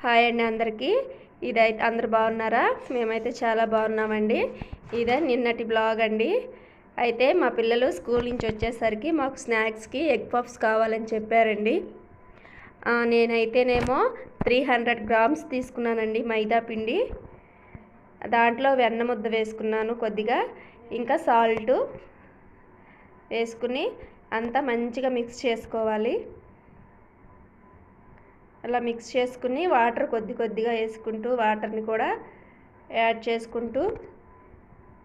Hi అండి అందరికీ. ఇదైతే అందరు బాగున్నారా? మేమైతే చాలా బాగున్నామండి. ఇదే నిన్నటి బ్లాగ్ అండి. అయితే మా పిల్లలు స్కూల్ నుంచి వచ్చేసరికి మాకు స్నాక్స్కి ఎగ్ పఫ్స్ కావాలని చెప్పారండి. నేనైతేనేమో 300 గ్రామ్స్ తీసుకున్నానండి మైదా పిండి. దాంట్లో వెన్న ముద్ద వేసుకున్నాను కొద్దిగా, ఇంకా సాల్ట్ వేసుకుని అంతా మంచిగా మిక్స్ చేసుకోవాలి. అలా మిక్స్ చేసుకుని వాటర్ కొద్దిగా వేసుకుంటూ వాటర్ని కూడా యాడ్ చేసుకుంటూ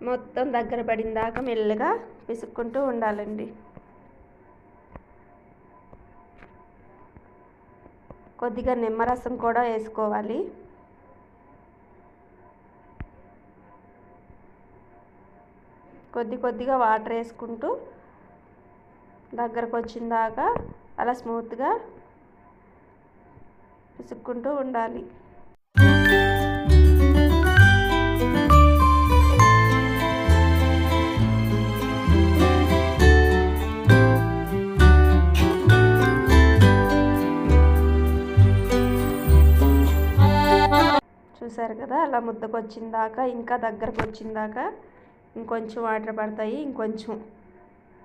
మొత్తం దగ్గర పడిన దాకా మెల్లగా పిసుక్కుంటూ ఉండాలండి. కొద్దిగా నిమ్మరసం కూడా వేసుకోవాలి. కొద్దిగా వాటర్ వేసుకుంటూ దగ్గరకు వచ్చిన దాకా అలా స్మూత్గా పిసుక్కుంటూ ఉండాలి. చూసారు కదా, అలా ముద్దకు వచ్చిన దాకా, ఇంకా దగ్గరకు వచ్చిన దాకా ఇంకొంచెం వాటర్ పడతాయి. ఇంకొంచెం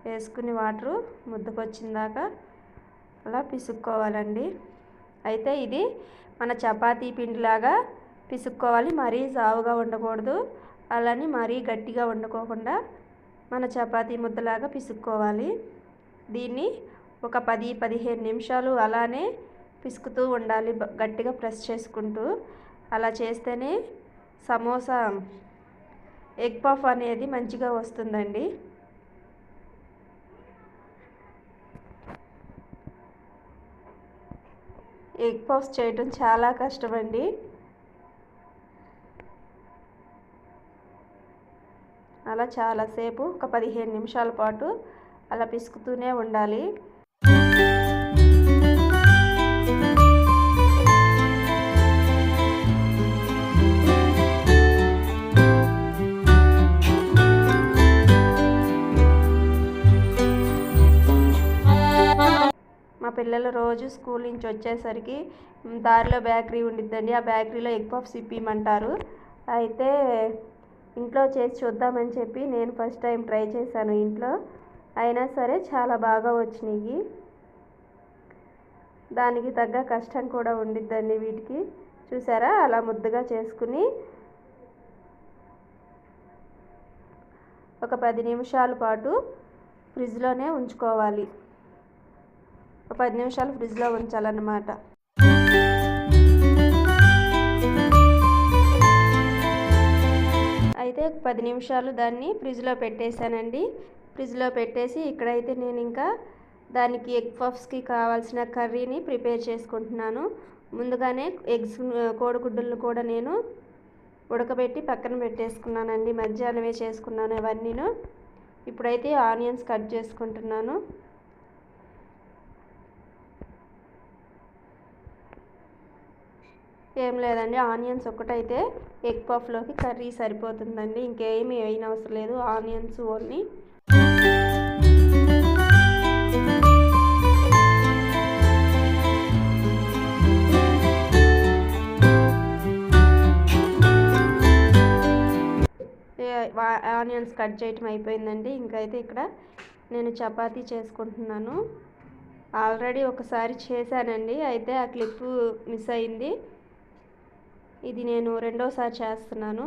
వేసుకుని వాటరు ముద్దకు వచ్చిన దాకా అలా పిసుక్కోవాలండి. అయితే ఇది మన చపాతీ పిండిలాగా పిసుక్కోవాలి. మరీ జావుగా ఉండకూడదు, అలానే మరీ గట్టిగా వండుకోకుండా మన చపాతీ ముద్దలాగా పిసుక్కోవాలి. దీన్ని ఒక 10-15 నిమిషాలు అలానే పిసుకుతూ ఉండాలి, గట్టిగా ప్రెస్ చేసుకుంటూ. అలా చేస్తేనే సమోసా ఎగ్ పఫ్ అనేది మంచిగా వస్తుందండి. ఎగ్ పఫ్స్ చేయటం చాలా కష్టమండి. అలా చాలాసేపు ఒక 15 నిమిషాల పాటు అలా పిసుకుతూనే ఉండాలి. మా పిల్లలు రోజు స్కూల్ నుంచి వచ్చేసరికి దారిలో బేకరీ ఉండిద్దండి. ఆ బేకరీలో ఎగ్ పఫ్స్ ఇప్పిమంటారు. అయితే ఇంట్లో చేసి చూద్దామని చెప్పి నేను ఫస్ట్ టైం ట్రై చేశాను ఇంట్లో. అయినా సరే చాలా బాగా వచ్చినాయి. దానికి తగ్గ కష్టం కూడా ఉండిద్దండి వీటికి. చూసారా, అలా ముద్దగా చేసుకుని ఒక 10 నిమిషాల పాటు ఫ్రిడ్జ్లోనే ఉంచుకోవాలి. ఒక 10 నిమిషాలు ఫ్రిడ్జ్లో ఉంచాలన్నమాట. అయితే 10 నిమిషాలు దాన్ని ఫ్రిడ్జ్లో పెట్టేశానండి. ఫ్రిడ్జ్లో పెట్టేసి ఇక్కడైతే నేను ఇంకా దానికి ఎగ్ పఫ్స్కి కావాల్సిన కర్రీని ప్రిపేర్ చేసుకుంటున్నాను. ముందుగానే కోడిగుడ్డులను కూడా నేను ఉడకబెట్టి పక్కన పెట్టేసుకున్నానండి. మధ్యాహ్నమే చేసుకున్నాను అవన్నీను. ఇప్పుడైతే ఆనియన్స్ కట్ చేసుకుంటున్నాను. ఏం లేదండి, ఆనియన్స్ ఒక్కటైతే ఎగ్ పఫ్లోకి కర్రీ సరిపోతుందండి. ఇంకేమీ వేయని అవసరం లేదు, ఆనియన్స్ ఓన్లీ. ఆనియన్స్ కట్ చేయటం అయిపోయిందండి. ఇంకైతే ఇక్కడ నేను చపాతీ చేసుకుంటున్నాను. ఆల్రెడీ ఒకసారి చేశానండి, అయితే ఆ క్లిప్ మిస్ అయింది. ఇది నేను రెండోసారి చేస్తున్నాను.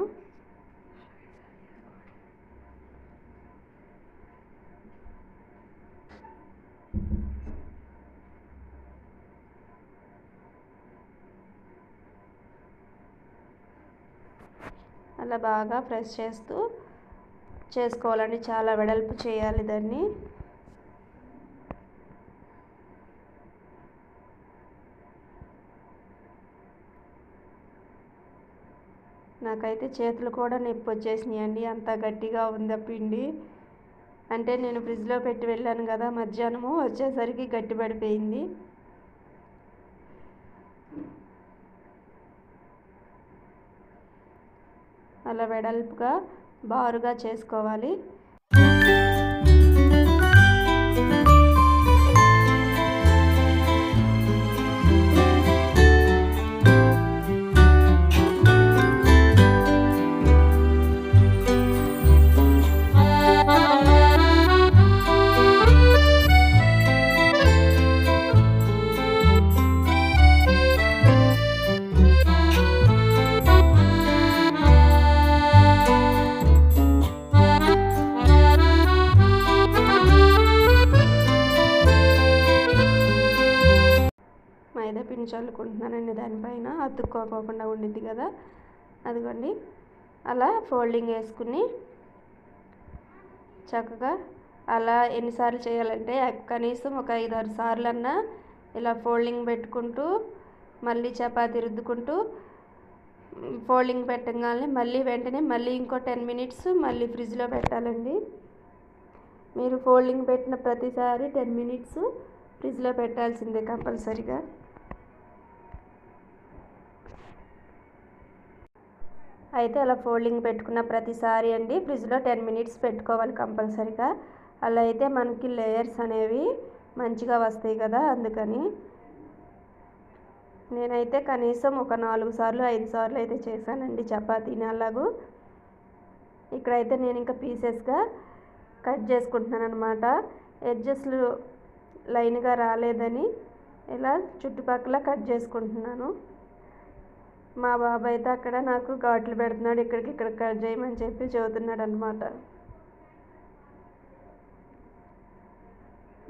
అలా బాగా ప్రెస్ చేస్తూ చేసుకోవాలండి. చాలా వెడల్పు చేయాలి దాన్ని. నాకైతే చేతులు కూడా నొప్పి వచ్చేసినాయండి, అంత గట్టిగా ఉంది పిండి. అంటే నేను ఫ్రిడ్జ్లో పెట్టి వెళ్ళాను కదా, మధ్యాహ్నము వచ్చేసరికి గట్టి పడిపోయింది. అలా వెడల్పుగా బారుగా చేసుకోవాలి. చల్లుకుంటున్నానండి దానిపైన, అతుక్కోకుండా ఉండిద్ది కదా. అదిగోండి అలా ఫోల్డింగ్ వేసుకుని చక్కగా అలా ఎన్నిసార్లు చేయాలంటే కనీసం ఒక 5-6 సార్లన్నా ఇలా ఫోల్డింగ్ పెట్టుకుంటూ మళ్ళీ చపాతీ రుద్దుకుంటూ ఫోల్డింగ్ పెట్టగానే మళ్ళీ వెంటనే మళ్ళీ ఇంకో 10 మినిట్స్ మళ్ళీ ఫ్రిడ్జ్లో పెట్టాలండి. మీరు ఫోల్డింగ్ పెట్టిన ప్రతిసారి 10 మినిట్స్ ఫ్రిడ్జ్లో పెట్టాల్సిందే కంపల్సరిగా. అయితే అలా ఫోల్డింగ్ పెట్టుకున్న ప్రతిసారి అండి ఫ్రిడ్జ్లో 10 మినిట్స్ పెట్టుకోవాలి కంపల్సరిగా. అలా అయితే మనకి లేయర్స్ అనేవి మంచిగా వస్తాయి కదా. అందుకని నేనైతే కనీసం ఒక 4 సార్లు 5 సార్లు అయితే చేశానండి చపాతీని. అలాగూ ఇక్కడైతే నేను ఇంకా పీసెస్గా కట్ చేసుకుంటున్నాను అనమాట. ఎడ్జెస్లు లైన్గా రాలేదని ఇలా చుట్టుపక్కల కట్ చేసుకుంటున్నాను. మా బాబు అయితే అక్కడ నాకు ఘాట్లు పెడుతున్నాడు, ఇక్కడ కట్ చేయమని చెప్పి చెబుతున్నాడు అనమాట.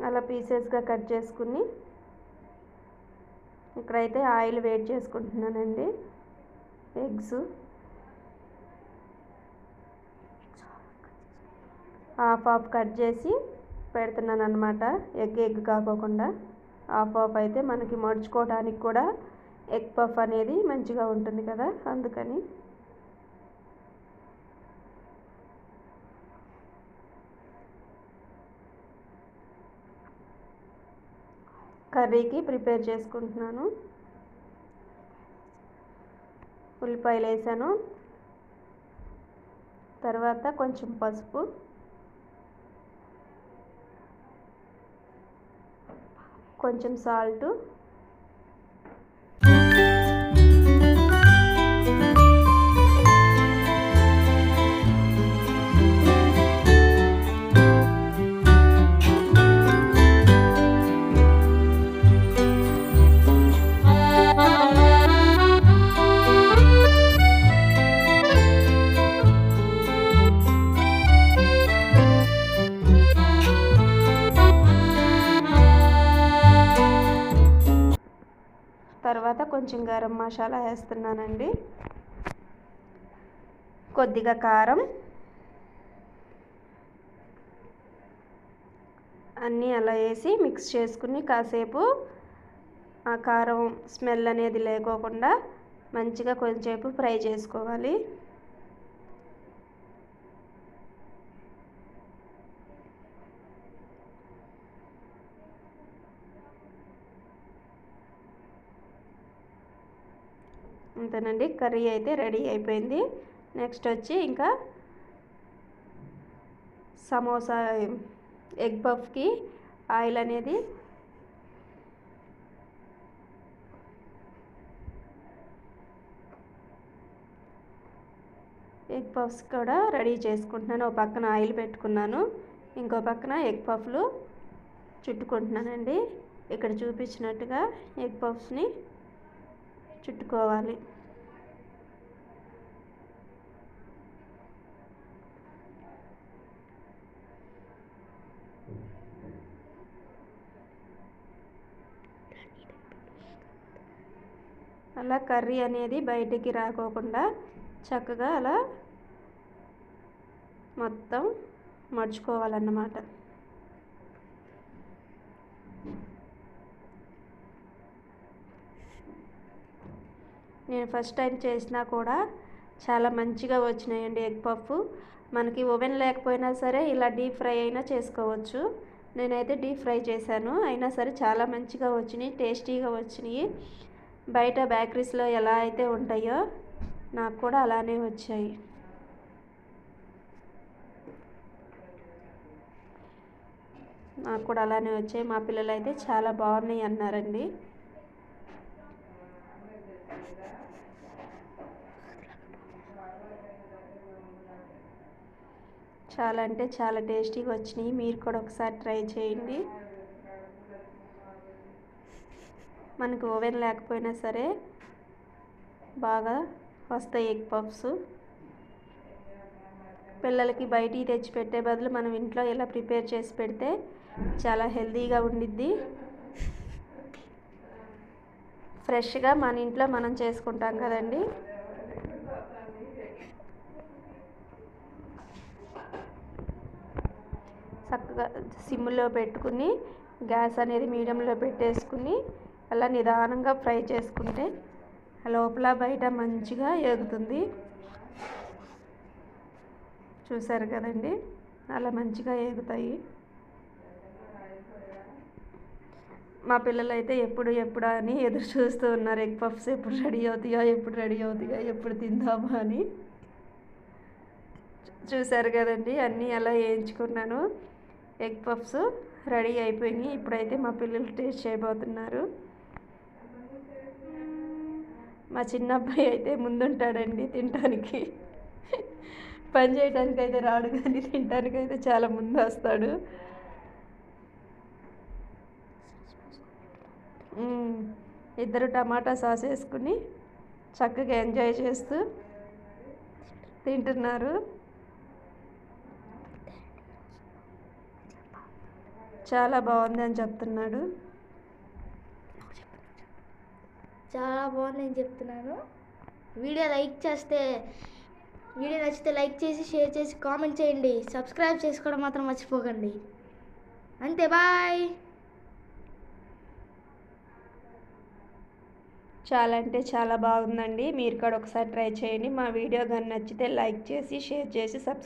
అలా పీసెస్గా కట్ చేసుకుని ఇక్కడైతే ఆయిల్ వేడి చేసుకుంటున్నానండి. ఎగ్స్ హాఫ్ కట్ చేసి పెడుతున్నాను అనమాట. ఎగ్ కాకోకుండా హాఫ్ అయితే మనకి మడుచుకోవడానికి కూడా ఎగ్ పఫ్ అనేది మంచిగా ఉంటుంది కదా. అందుకని కర్రీకి ప్రిపేర్ చేసుకుంటున్నాను. ఉల్లిపాయలు వేసాను, తర్వాత కొంచెం పసుపు, కొంచెం సాల్టు, తర్వాత కొంచెం గరం మసాలా వేస్తున్నానండి, కొద్దిగా కారం, అన్నీ అలా వేసి మిక్స్ చేసుకుని కాసేపు ఆ కారం స్మెల్ అనేది లేకోకుండా మంచిగా కొంచెంసేపు ఫ్రై చేసుకోవాలి. అంతేనండి, కర్రీ అయితే రెడీ అయిపోయింది. నెక్స్ట్ వచ్చి ఇంకా సమోసా ఎగ్ పఫ్కి ఆయిల్ అనేది ఎగ్ పఫ్స్ కూడా రెడీ చేసుకుంటున్నాను. ఒక పక్కన ఆయిల్ పెట్టుకున్నాను, ఇంకో పక్కన ఎగ్ పఫ్లు చుట్టుకుంటున్నానండి. ఇక్కడ చూపించినట్టుగా ఎగ్ పఫ్స్ని చుట్టుకోవాలి. అలా కర్రీ అనేది బయటికి రాకోకుండా చక్కగా అలా మొత్తం మడుచుకోవాలన్నమాట. నేను ఫస్ట్ టైం చేసినా కూడా చాలా మంచిగా వచ్చినాయండి ఎగ్ పఫ్. మనకి ఓవెన్ లేకపోయినా సరే ఇలా డీప్ ఫ్రై అయినా చేసుకోవచ్చు. నేనైతే డీప్ ఫ్రై చేశాను, అయినా సరే చాలా మంచిగా వచ్చినాయి, టేస్టీగా వచ్చినాయి. బయట బేకరీస్లో ఎలా అయితే ఉంటాయో నాకు కూడా అలానే వచ్చాయి. మా పిల్లలు అయితే చాలా బాగున్నాయి అన్నారండి. చాలా అంటే చాలా టేస్టీగా వచ్చినాయి. మీరు కూడా ఒకసారి ట్రై చేయండి. మనకు ఓవెన్ లేకపోయినా సరే బాగా వస్తాయి ఎగ్ పఫ్స్. పిల్లలకి బయటికి తెచ్చి పెట్టే బదులు మనం ఇంట్లో ఇలా ప్రిపేర్ చేసి పెడితే చాలా హెల్తీగా ఉండిద్ది. ఫ్రెష్గా మన ఇంట్లో మనం చేసుకుంటాం కదండి. చక్కగా సిమ్లో పెట్టుకుని గ్యాస్ అనేది మీడియంలో పెట్టేసుకుని అలా నిదానంగా ఫ్రై చేసుకుంటే లోపల బయట మంచిగా ఏగుతుంది. చూసారు కదండి, అలా మంచిగా ఏగుతాయి. మా పిల్లలు అయితే ఎప్పుడు అని ఎదురు చూస్తూ ఉన్నారు. ఎగ్ పఫ్స్ ఎప్పుడు రెడీ అవుతాయా, ఎప్పుడు తిందామా అని. చూసారు కదండి, అన్నీ అలా వేయించుకున్నాను. ఎగ్ పఫ్స్ రెడీ అయిపోయినాయి. ఇప్పుడైతే మా పిల్లలు టేస్ట్ చేయబోతున్నారు. మా చిన్న అబ్బాయి అయితే ముందుంటాడండి తినటానికి. పని చేయడానికి అయితే రాడు, కానీ తినటానికి అయితే చాలా ముందు వస్తాడు. ఇద్దరు టమాటా సాస్ వేసుకుని చక్కగా ఎంజాయ్ చేస్తూ తింటున్నారు. చాలా బాగుందని చెప్తున్నాడు. చాలా బాగుందని చెప్తున్నాను. వీడియో నచ్చితే లైక్ చేసి, షేర్ చేసి, కామెంట్ చేయండి. సబ్స్క్రైబ్ చేసుకోవడం మాత్రం మర్చిపోకండి. అంతే, బాయ్. చాలా అంటే చాలా బాగుందండి. మీరు కూడా ఒకసారి ట్రై చేయండి. మా వీడియో కానీ నచ్చితే లైక్ చేసి, షేర్ చేసి, సబ్స్క్రైబ్